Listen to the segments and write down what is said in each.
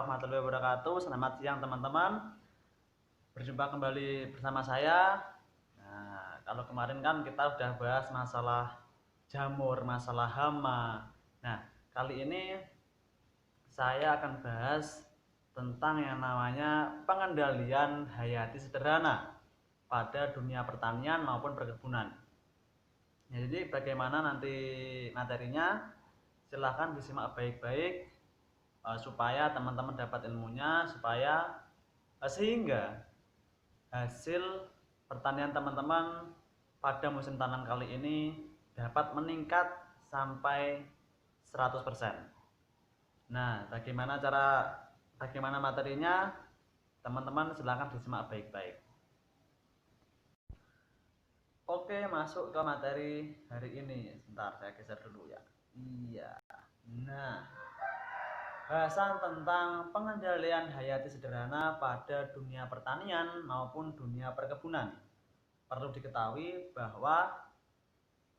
warahmatullahi wabarakatuh. Selamat siang teman-teman. Berjumpa kembali bersama saya. Nah, kalau kemarin kan kita udah bahas masalah jamur, masalah hama. Nah, kali ini saya akan bahas tentang yang namanya pengendalian hayati sederhana pada dunia pertanian maupun perkebunan. Ya, jadi bagaimana nanti materinya? Silahkan disimak baik-baik supaya teman-teman dapat ilmunya, sehingga hasil pertanian teman-teman pada musim tanam kali ini dapat meningkat sampai 100%. Nah, bagaimana materinya? Teman-teman silahkan disimak baik-baik. Oke, masuk ke materi hari ini. Sebentar, saya geser dulu ya. Iya. Nah, bahasan tentang pengendalian hayati sederhana pada dunia pertanian maupun dunia perkebunan. Perlu diketahui bahwa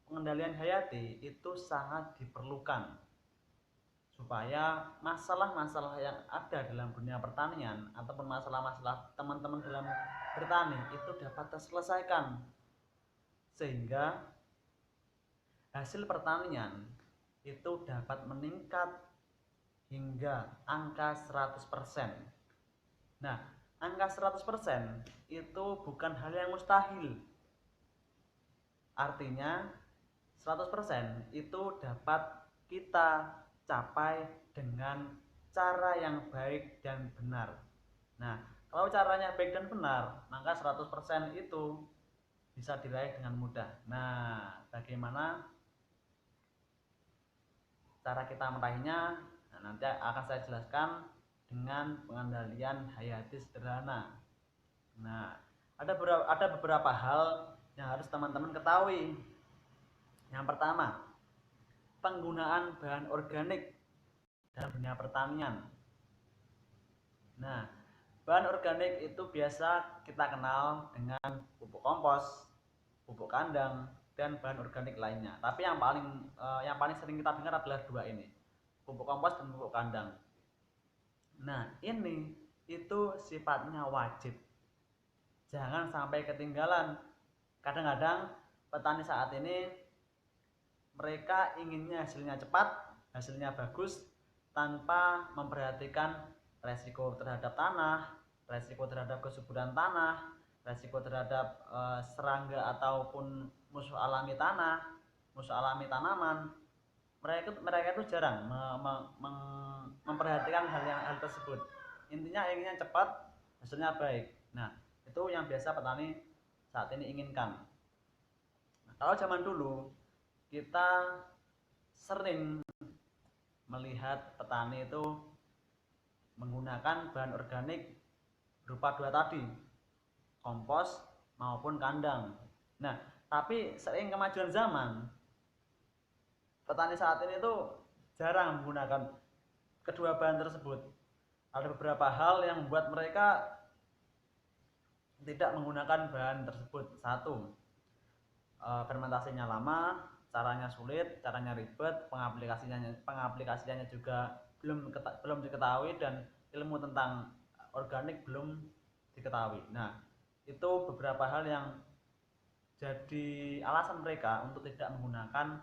pengendalian hayati itu sangat diperlukan supaya masalah-masalah yang ada dalam dunia pertanian ataupun masalah-masalah teman-teman dalam bertani itu dapat terselesaikan, sehingga hasil pertanian itu dapat meningkat hingga angka 100%. Nah, angka 100% itu bukan hal yang mustahil. Artinya 100% itu dapat kita capai dengan cara yang baik dan benar. Nah, kalau caranya baik dan benar, maka 100% itu bisa diraih dengan mudah. Nah, bagaimana cara kita meraihnya? Nah, nanti akan saya jelaskan dengan pengendalian hayati sederhana. Nah, ada beberapa hal yang harus teman-teman ketahui. Yang pertama, penggunaan bahan organik dalam dunia pertanian. Nah, bahan organik itu biasa kita kenal dengan pupuk kompos, pupuk kandang, dan bahan organik lainnya. Tapi yang paling sering kita dengar adalah dua ini, pupuk kompos dan pupuk kandang. Nah, ini itu sifatnya wajib, jangan sampai ketinggalan. Kadang-kadang petani saat ini mereka inginnya hasilnya cepat, hasilnya bagus, tanpa memperhatikan resiko terhadap tanah, resiko terhadap kesuburan tanah, resiko terhadap serangga ataupun musuh alami tanah, musuh alami tanaman. Mereka itu jarang memperhatikan hal tersebut. Intinya inginnya cepat, hasilnya baik. Nah, itu yang biasa petani saat ini inginkan. Nah, kalau zaman dulu kita sering melihat petani itu menggunakan bahan organik berupa dua tadi, kompos maupun kandang. Nah, tapi seiring kemajuan zaman, petani saat ini tuh jarang menggunakan kedua bahan tersebut. Ada beberapa hal yang membuat mereka tidak menggunakan bahan tersebut. Satu, fermentasinya lama, caranya sulit, caranya ribet, pengaplikasiannya juga belum diketahui, dan ilmu tentang organik belum diketahui. Nah, itu beberapa hal yang jadi alasan mereka untuk tidak menggunakan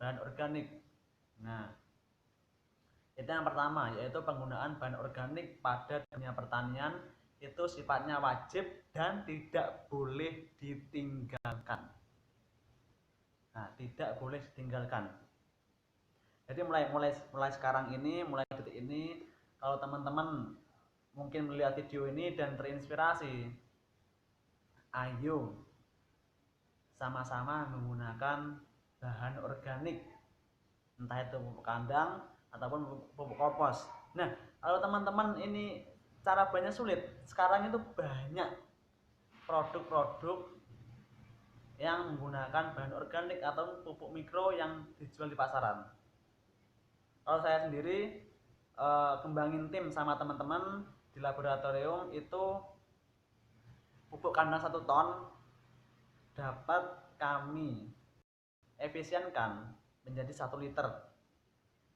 bahan organik. Nah, itu yang pertama, yaitu penggunaan bahan organik pada dunia pertanian itu sifatnya wajib dan tidak boleh ditinggalkan. Nah, tidak boleh ditinggalkan. Jadi mulai sekarang ini, mulai detik ini, kalau teman-teman mungkin melihat video ini dan terinspirasi, ayo sama-sama menggunakan bahan organik, entah itu pupuk kandang ataupun pupuk kompos. Nah, kalau teman-teman ini cara banyak sulit, sekarang itu banyak produk-produk yang menggunakan bahan organik atau pupuk mikro yang dijual di pasaran. Kalau saya sendiri kembangin tim sama teman-teman di laboratorium, itu pupuk kandang 1 ton dapat kami efisienkan menjadi 1 liter.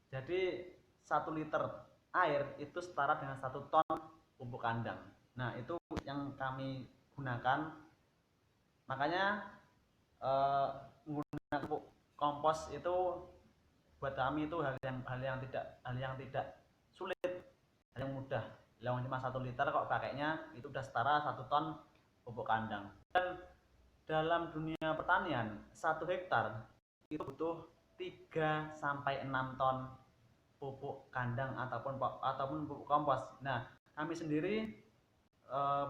Jadi 1 liter air itu setara dengan 1 ton pupuk kandang. Nah, itu yang kami gunakan. Makanya menggunakan pupuk kompos itu buat kami itu hal yang tidak sulit, hal yang mudah. Yang cuma 1 liter kok pakainya itu udah setara 1 ton pupuk kandang. Dan dalam dunia pertanian 1 hektar itu butuh 3 sampai 6 ton pupuk kandang ataupun pupuk kompos. Nah, kami sendiri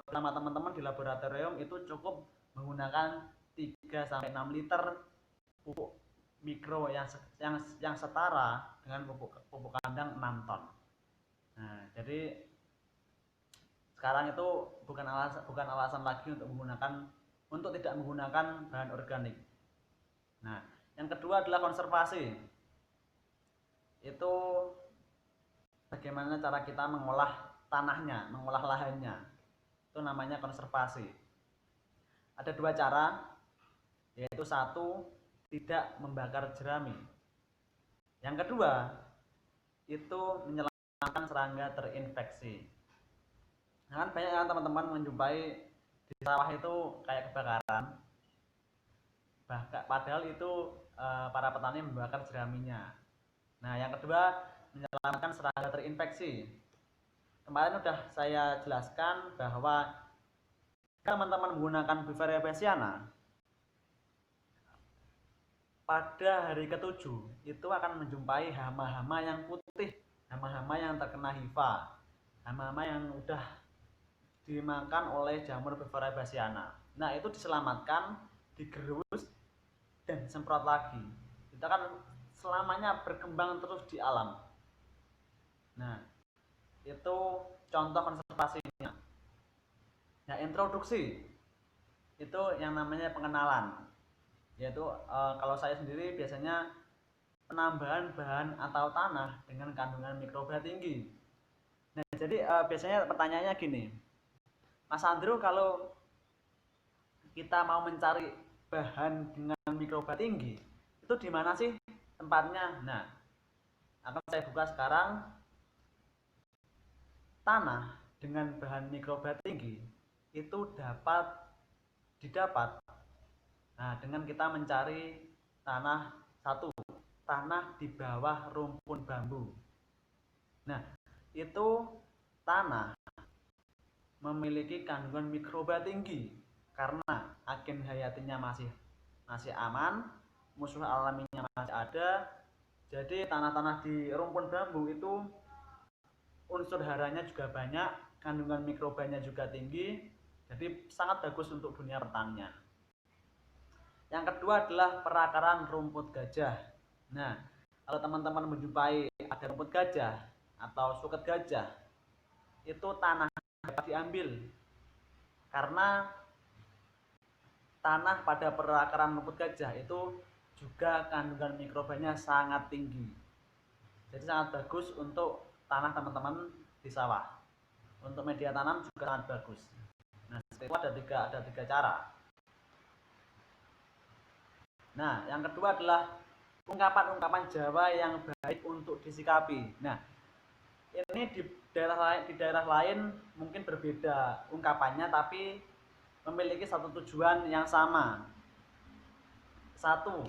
bersama teman-teman di laboratorium itu cukup menggunakan 3 sampai 6 liter pupuk mikro yang setara dengan pupuk kandang 6 ton. Nah, jadi sekarang itu bukan alasan lagi untuk tidak menggunakan bahan organik. Nah, yang kedua adalah konservasi. Itu bagaimana cara kita mengolah tanahnya, mengolah lahannya. Itu namanya konservasi. Ada 2 cara, yaitu 1, tidak membakar jerami. Yang kedua, itu menyelamatkan serangga terinfeksi. Nah, kan banyak teman-teman menjumpai di sawah itu kayak kebakaran. Padahal itu para petani membakar jeraminya. Nah, yang kedua, menyelamatkan serangga terinfeksi. Kemarin sudah saya jelaskan bahwa teman-teman menggunakan Befaria bassiana, pada hari ke-7 itu akan menjumpai hama-hama yang putih, hama-hama yang terkena hifa, hama-hama yang udah dimakan oleh jamur Befaria bassiana. Nah, itu diselamatkan, digerus, dan disemprot lagi. Itu akan selamanya berkembang terus di alam. Nah, itu contoh konservasinya. Nah, introduksi itu yang namanya pengenalan, yaitu kalau saya sendiri biasanya penambahan bahan atau tanah dengan kandungan mikroba tinggi. Nah, jadi biasanya pertanyaannya gini, Mas Andrew, kalau kita mau mencari bahan dengan mikroba tinggi, itu di mana sih tempatnya? Nah, akan saya buka sekarang. Tanah dengan bahan mikroba tinggi itu dapat didapat dengan kita mencari tanah di bawah rumpun bambu. Nah, itu tanah memiliki kandungan mikroba tinggi karena agen hayatinya masih aman, musuh alaminya masih ada. Jadi tanah-tanah di rumpun bambu itu unsur haranya juga banyak, kandungan mikrobanya juga tinggi, jadi sangat bagus untuk dunia pertanian. Yang kedua adalah perakaran rumput gajah. Nah, kalau teman-teman menjumpai ada rumput gajah atau suket gajah, itu tanah dapat diambil karena tanah pada perakaran rumput gajah itu juga kandungan mikrobanya sangat tinggi. Jadi sangat bagus untuk tanah teman-teman di sawah. Untuk media tanam juga sangat bagus. Nah, itu ada tiga cara. Nah, yang kedua adalah ungkapan-ungkapan Jawa yang baik untuk disikapi. Nah, ini di daerah lain mungkin berbeda ungkapannya, tapi memiliki satu tujuan yang sama. 1.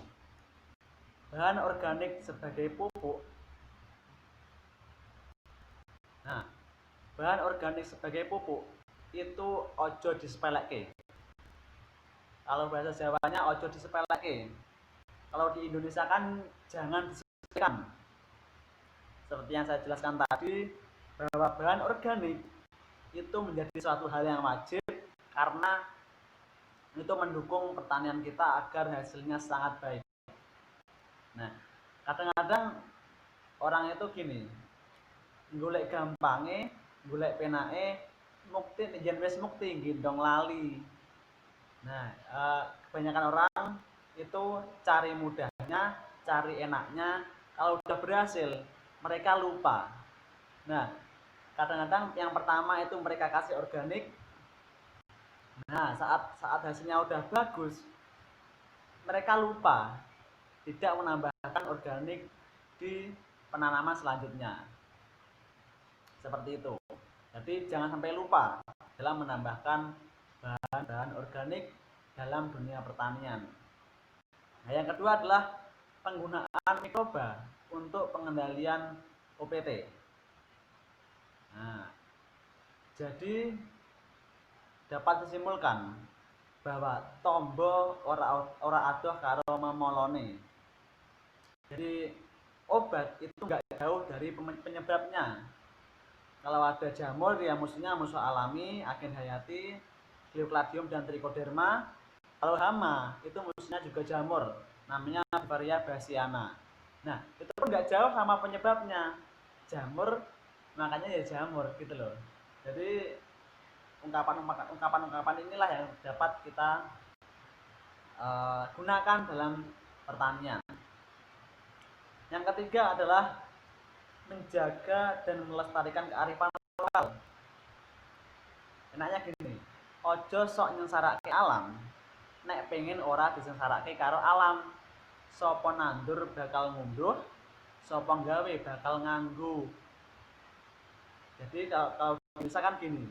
Bahan organik sebagai pupuk. Nah, bahan organik sebagai pupuk itu ojo disepeleke. Kalau bahasa Jawanya ojo disepeleke. Kalau di Indonesia kan jangan disepelekan. Seperti yang saya jelaskan tadi, bahwa bahan organik itu menjadi suatu hal yang wajib karena itu mendukung pertanian kita agar hasilnya sangat baik. Nah, kadang-kadang orang itu gini, golek gampange, golek penake, mukti yen wis mukti gendong lali. Nah, kebanyakan orang itu cari mudahnya, cari enaknya. Kalau udah berhasil, mereka lupa. Nah, kadang-kadang yang pertama itu mereka kasih organik. Nah, saat hasilnya udah bagus, mereka lupa tidak menambahkan organik di penanaman selanjutnya. Seperti itu. Jadi jangan sampai lupa dalam menambahkan bahan-bahan organik dalam dunia pertanian. Nah, yang kedua adalah penggunaan mikroba untuk pengendalian OPT. Nah, jadi dapat disimpulkan bahwa tombo ora adoh karo memolone. Jadi obat itu nggak jauh dari penyebabnya. Kalau ada jamur ya musuhnya musuh alami, agen hayati, Glyphosate dan Trichoderma. Kalau hama itu musuhnya juga jamur, namanya Befaria bassiana. Nah itu pun nggak jauh sama penyebabnya, jamur, makanya ya jamur gitu loh. Jadi ungkapan-ungkapan inilah yang dapat kita gunakan dalam pertanian. Yang ketiga adalah menjaga dan melestarikan kearifan lokal. Enaknya gini, ojo sok nyengsarake alam, nek pengen ora disengsarake karo alam. Sopo nandur bakal ngunduh, sopo gawe bakal nganggu. Jadi kalau misalkan gini,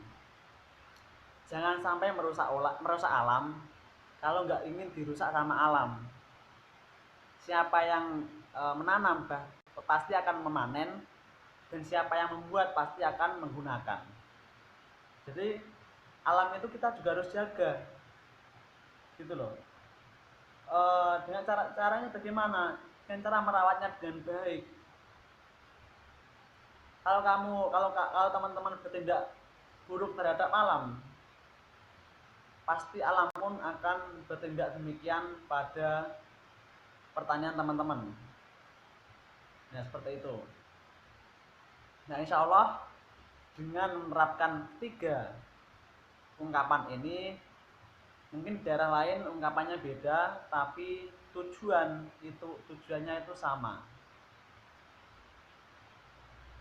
jangan sampai merusak alam kalau nggak ingin dirusak sama alam. Siapa yang menanam pasti akan memanen, dan siapa yang membuat pasti akan menggunakan. Jadi alam itu kita juga harus jaga, gitu loh. Dengan caranya bagaimana? Dengan cara merawatnya dengan baik. Kalau teman-teman bertindak buruk terhadap alam, pasti alam pun akan bertindak demikian pada pertanian teman-teman. Nah seperti itu. Nah insya Allah dengan menerapkan 3 ungkapan ini, mungkin di daerah lain ungkapannya beda, tapi tujuannya itu sama.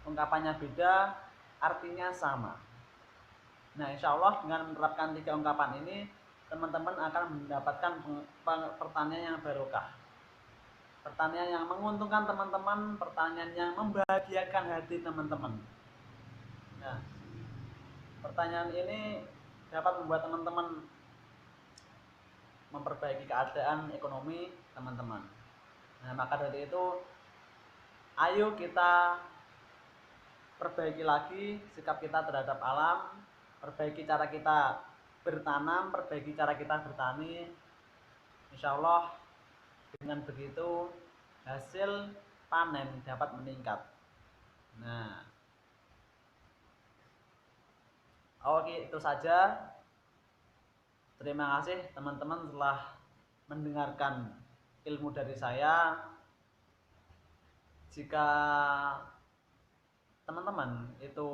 Ungkapannya beda, artinya sama. Nah insya Allah dengan menerapkan 3 ungkapan ini, teman-teman akan mendapatkan pertanian yang barokah, pertanian yang menguntungkan teman-teman, pertanian yang membahagiakan hati teman-teman. Nah pertanyaan ini dapat membuat teman-teman memperbaiki keadaan ekonomi teman-teman. Nah maka dari itu ayo kita perbaiki lagi sikap kita terhadap alam, perbaiki cara kita bertanam, perbaiki cara kita bertani. Insya Allah dengan begitu hasil panen dapat meningkat. Nah, oke itu saja. Terima kasih teman-teman telah mendengarkan ilmu dari saya. Jika teman-teman itu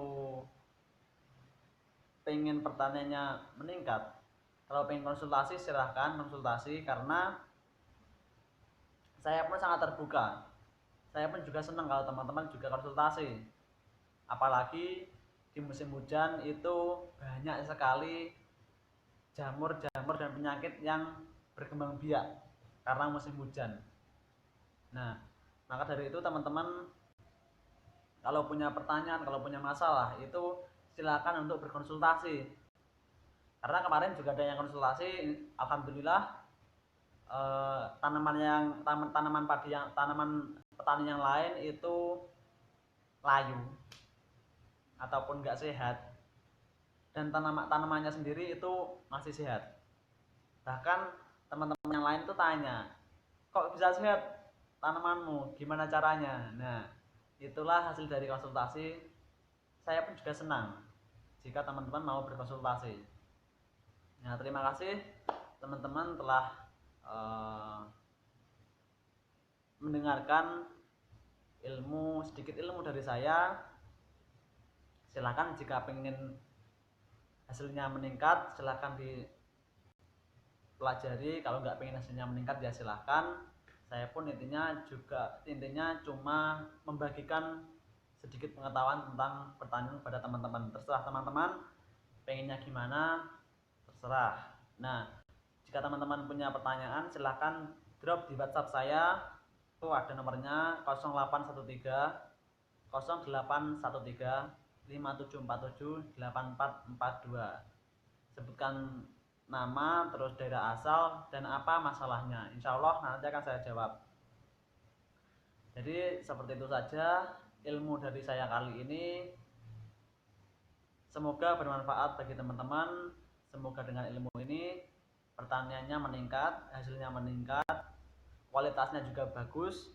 pengen pertaniannya meningkat, kalau pengen konsultasi silahkan konsultasi, karena saya pun sangat terbuka. Saya pun juga senang kalau teman-teman juga konsultasi. Apalagi di musim hujan itu banyak sekali jamur-jamur dan penyakit yang berkembang biak karena musim hujan. Nah, maka dari itu teman-teman kalau punya pertanyaan, kalau punya masalah itu silakan untuk berkonsultasi. Karena kemarin juga ada yang konsultasi, alhamdulillah tanaman petani yang lain itu layu ataupun enggak sehat, dan tanamannya sendiri itu masih sehat. Bahkan teman-teman yang lain itu tanya, kok bisa sehat tanamanmu, gimana caranya? Nah itulah hasil dari konsultasi. Saya pun juga senang jika teman-teman mau berkonsultasi. Nah terima kasih teman-teman telah mendengarkan sedikit ilmu dari saya. Silakan jika pengen hasilnya meningkat silakan dipelajari, kalau nggak pengen hasilnya meningkat ya silakan. Saya pun intinya cuma membagikan sedikit pengetahuan tentang pertanian pada teman-teman. Terserah teman-teman pengennya gimana, terserah. Nah jika teman-teman punya pertanyaan silahkan drop di WhatsApp saya, itu ada nomornya 0813 0813 57478442. Sebutkan nama, terus daerah asal, dan apa masalahnya. Insya Allah nanti akan saya jawab. Jadi seperti itu saja ilmu dari saya kali ini. Semoga bermanfaat bagi teman-teman. Semoga dengan ilmu ini pertaniannya meningkat, hasilnya meningkat, kualitasnya juga bagus,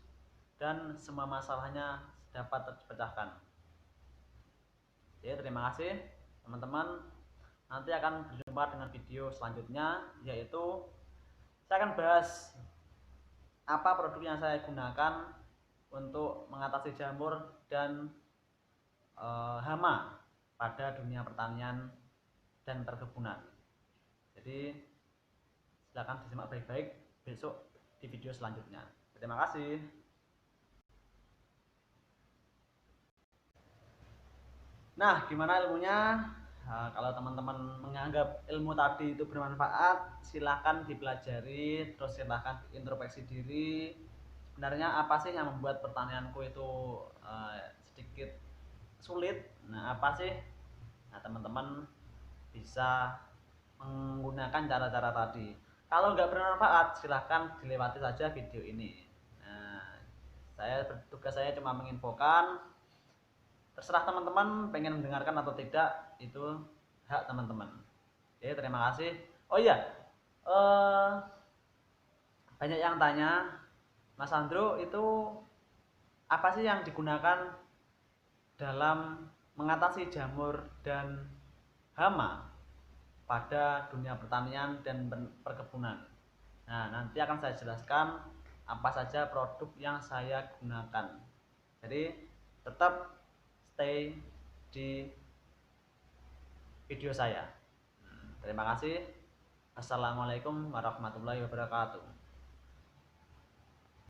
dan semua masalahnya dapat terpecahkan. Oke, terima kasih teman-teman. Nanti akan berjumpa dengan video selanjutnya, yaitu saya akan bahas apa produk yang saya gunakan untuk mengatasi jamur dan hama pada dunia pertanian dan perkebunan. Jadi silakan disimak baik-baik besok di video selanjutnya. Terima kasih. Nah, gimana ilmunya? Nah, kalau teman-teman menganggap ilmu tadi itu bermanfaat, silahkan dipelajari, terus silahkan introspeksi diri. Sebenarnya apa sih yang membuat pertanianku itu sedikit sulit? Nah, apa sih? Nah, teman-teman bisa menggunakan cara-cara tadi. Kalau nggak bermanfaat, silahkan dilewati saja video ini. Nah, tugas saya cuma menginfokan. Terserah teman-teman pengen mendengarkan atau tidak, itu hak teman-teman. Oke, terima kasih. Oh iya, banyak yang tanya, Mas Andro itu apa sih yang digunakan dalam mengatasi jamur dan hama pada dunia pertanian dan perkebunan. Nah, nanti akan saya jelaskan apa saja produk yang saya gunakan. Jadi tetap stay di video saya. Terima kasih. Assalamualaikum warahmatullahi wabarakatuh.